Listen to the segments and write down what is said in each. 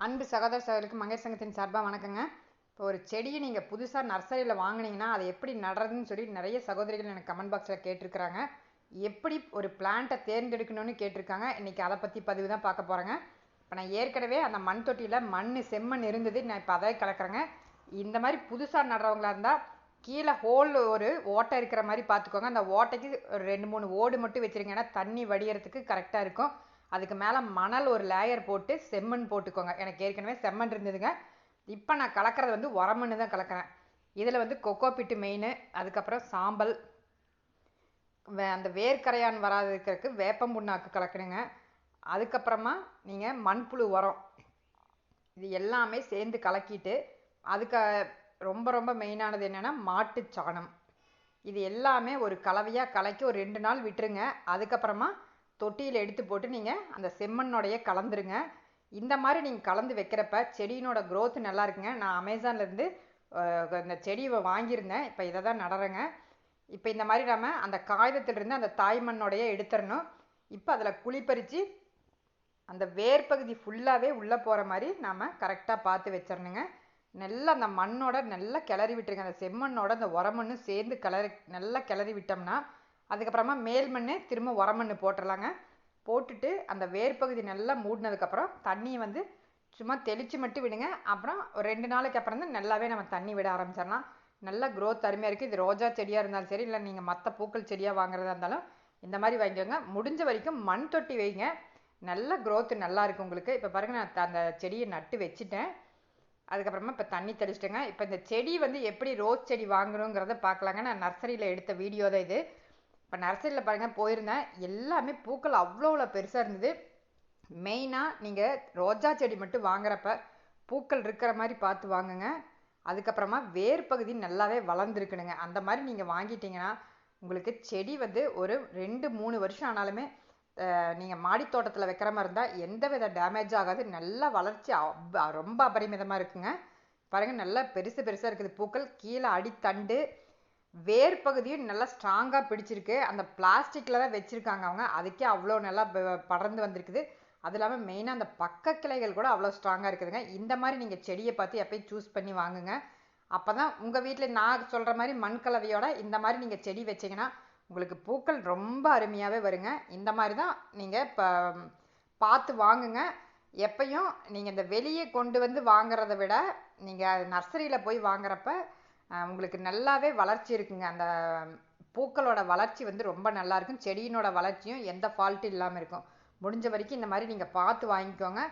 அன்பு சகோதர சகோதரிக்கு மங்கை சங்கத்தின் சார்பாக வணக்கங்க. இப்போ ஒரு செடியை நீங்கள் புதுசாக நர்சரியில் வாங்கினீங்கன்னா அதை எப்படி நடுறதுன்னு சொல்லி நிறைய சகோதரிகள் எனக்கு கமெண்ட் பாக்ஸில் கேட்டிருக்கிறாங்க. எப்படி ஒரு பிளான்ட்டை தேர்ந்தெடுக்கணும்னு கேட்டிருக்காங்க. இன்றைக்கி அதை பற்றி பதிவு தான் பார்க்க போகிறேங்க. இப்போ நான் ஏற்கனவே அந்த மண் தொட்டியில் செம்மண் இருந்தது, நான் இப்போ அதை கலக்கிறேங்க. இந்த மாதிரி புதுசாக நடுறவங்களா இருந்தால் கீழே ஹோல் ஒரு ஓட்டை இருக்கிற மாதிரி பார்த்துக்கோங்க. அந்த ஓட்டைக்கு ஒரு 2-3 ஓடு மட்டும் வச்சுருங்க, ஏன்னா தண்ணி வடிகிறதுக்கு கரெக்டாக இருக்கும். அதுக்கு மேலே மணல் ஒரு லேயர் போட்டு செம்மண் போட்டுக்கோங்க. எனக்கு ஏற்கனவே செம்மண் இருந்ததுங்க. இப்போ நான் கலக்கிறது வந்து உரமண்ணு தான் கலக்கிறேன். இதில் வந்து கொக்கோ பிட்டு மெயின், அதுக்கப்புறம் சாம்பல், அந்த வேர்க்கரையான் வராது இருக்கிறதுக்கு வேப்பம் புண்ணாக்கு கலக்கணுங்க. அதுக்கப்புறமா நீங்கள் மண்புழு உரம், இது எல்லாமே சேர்ந்து கலக்கிட்டு அதுக்கு ரொம்ப ரொம்ப மெயினானது என்னென்னா மாட்டு சாணம். இது எல்லாமே ஒரு கலவையாக கலக்கி ஒரு 2 நாள் விட்டுருங்க. அதுக்கப்புறமா தொட்டியில் எடுத்து போட்டு நீங்கள் அந்த செம்மண்ணோடைய கலந்துருங்க. இந்த மாதிரி நீங்கள் கலந்து வைக்கிறப்ப செடியினோட க்ரோத் நல்லா இருக்குங்க. நான் அமேசான்லேருந்து இந்த செடியை வாங்கியிருந்தேன். இப்போ இதை தான் நடுறேங்க. இப்போ இந்த மாதிரி நம்ம அந்த காகிதத்திலிருந்து அந்த தாய்மண்ணோடைய எடுத்துடணும். இப்போ அதில் குழிப்பறித்து அந்த வேர் பகுதி ஃபுல்லாகவே உள்ளே போகிற மாதிரி நாம் கரெக்டாக பார்த்து வச்சிடணுங்க. நல்லா அந்த மண்ணோட நல்லா கிளறி விட்டுருங்க. அந்த செம்மண்ணோட அந்த உரமண்ணு சேர்ந்து நல்லா கிளறி விட்டோம்னா அதுக்கப்புறமா மேல் மண் திரும்ப உரமண்ணு போட்டுடலாங்க. போட்டுட்டு அந்த வேர் பகுதி நல்லா மூடினதுக்கப்புறம் தண்ணியை வந்து சும்மா தெளித்து மட்டும் விடுங்க. அப்புறம் ஒரு 2 நாளைக்கு அப்புறம் தான் நல்லாவே நம்ம தண்ணி விட ஆரம்பிச்சிடலாம். நல்லா க்ரோத் அருமையாக இருக்குது. இது ரோஜா செடியாக இருந்தாலும் சரி, இல்லை நீங்கள் மற்ற பூக்கள் செடியாக வாங்குறதா இருந்தாலும் இந்த மாதிரி வாங்கிக்கோங்க. முடிஞ்ச வரைக்கும் மண் தொட்டி வைங்க, நல்ல க்ரோத்து நல்லா இருக்குது உங்களுக்கு. இப்போ பாருங்கள், நான் அந்த செடியை நட்டு வச்சுட்டேன். அதுக்கப்புறமா இப்போ தண்ணி தெளிச்சிட்டேங்க. இப்போ இந்த செடி வந்து எப்படி ரோஸ் செடி வாங்கணுங்கிறத பார்க்கலாங்க. நான் நர்சரியில் எடுத்த வீடியோ தான் இது. இப்போ நர்சரியில் பாருங்கள், போயிருந்தேன். எல்லாமே பூக்கள் அவ்வளோ பெருசாக இருந்தது. மெயினாக நீங்கள் ரோஜா செடி மட்டும் வாங்குறப்ப பூக்கள் இருக்கிற மாதிரி பார்த்து வாங்குங்க. அதுக்கப்புறமா வேர் பகுதி நல்லாவே வளர்ந்துருக்கணுங்க. அந்த மாதிரி நீங்கள் வாங்கிட்டீங்கன்னா உங்களுக்கு செடி வந்து ஒரு 2-3 வருஷம் ஆனாலுமே நீங்கள் மாடி தோட்டத்தில் வைக்கிற மாதிரி இருந்தால் எந்த வித டேமேஜ் ஆகாது. நல்ல வளர்ச்சி ரொம்ப அபரிமிதமாக இருக்குங்க. பாருங்கள், நல்லா பெருசாக இருக்குது பூக்கள். கீழே அடித்தண்டு வேர் பகுதியும் நல்லா ஸ்ட்ராங்காக பிடிச்சிருக்கு. அந்த பிளாஸ்டிக்கில் தான் வச்சுருக்காங்க அவங்க, அதுக்கே அவ்வளோ நல்லா படர்ந்து வந்திருக்குது. அது இல்லாமல் மெயினாக அந்த பக்க கிளைகள் கூட அவ்வளோ ஸ்ட்ராங்காக இருக்குதுங்க. இந்த மாதிரி நீங்கள் செடியை பார்த்து எப்பயும் சூஸ் பண்ணி வாங்குங்க. அப்போ தான் உங்கள் வீட்டில் நான் சொல்கிற மாதிரி மண் கலவையோட இந்த மாதிரி நீங்கள் செடி வச்சிங்கன்னா உங்களுக்கு பூக்கள் ரொம்ப அருமையாகவே வருங்க. இந்த மாதிரி தான் நீங்கள் இப்போ பார்த்து வாங்குங்க. எப்பயும் நீங்கள் இந்த வெளியே கொண்டு வந்து வாங்குறத விட நீங்கள் நர்சரியில் போய் வாங்குறப்ப உங்களுக்கு நல்லாவே வளர்ச்சி இருக்குங்க. அந்த பூக்களோட வளர்ச்சி வந்து ரொம்ப நல்லா இருக்கும். செடியினோட வளர்ச்சியும் எந்த ஃபால்ட்டும் இல்லாமல் இருக்கும். முடிஞ்ச வரைக்கும் இந்த மாதிரி நீங்கள் பார்த்து வாங்கிக்கோங்க.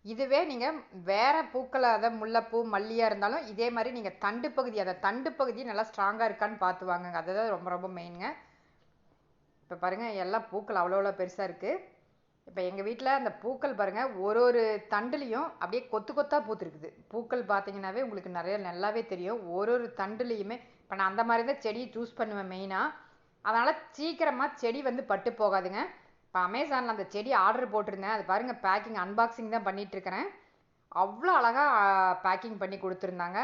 இதுவே நீங்கள் வேறு பூக்களை, அதை முல்லைப்பூ மல்லியாக இருந்தாலும் இதே மாதிரி நீங்கள் அந்த தண்டு பகுதி நல்லா ஸ்ட்ராங்காக இருக்கான்னு பார்த்து வாங்குங்க. அதுதான் ரொம்ப ரொம்ப மெயினுங்க. இப்போ பாருங்கள், எல்லாம் பூக்கள் அவ்வளோ பெருசாக இருக்குது. இப்போ எங்கள் வீட்டில் அந்த பூக்கள் பாருங்கள், ஒரு தண்டுலேயும் அப்படியே கொத்து கொத்தாக பூத்துருக்குது. பூக்கள் பார்த்தீங்கன்னாவே உங்களுக்கு நிறைய நல்லாவே தெரியும். ஒரு தண்டுலேயுமே இப்போ நான் அந்த மாதிரி தான் செடியை சூஸ் பண்ணுவேன் மெயினாக. அதனால் சீக்கிரமாக செடி வந்து பட்டு போகாதுங்க. இப்போ அமேசானில் அந்த செடி ஆர்டர் போட்டிருந்தேன். அது பாருங்கள், பேக்கிங் அன்பாக்சிங் தான் பண்ணிகிட்ருக்கிறேன். அவ்வளோ அழகாக பேக்கிங் பண்ணி கொடுத்துருந்தாங்க.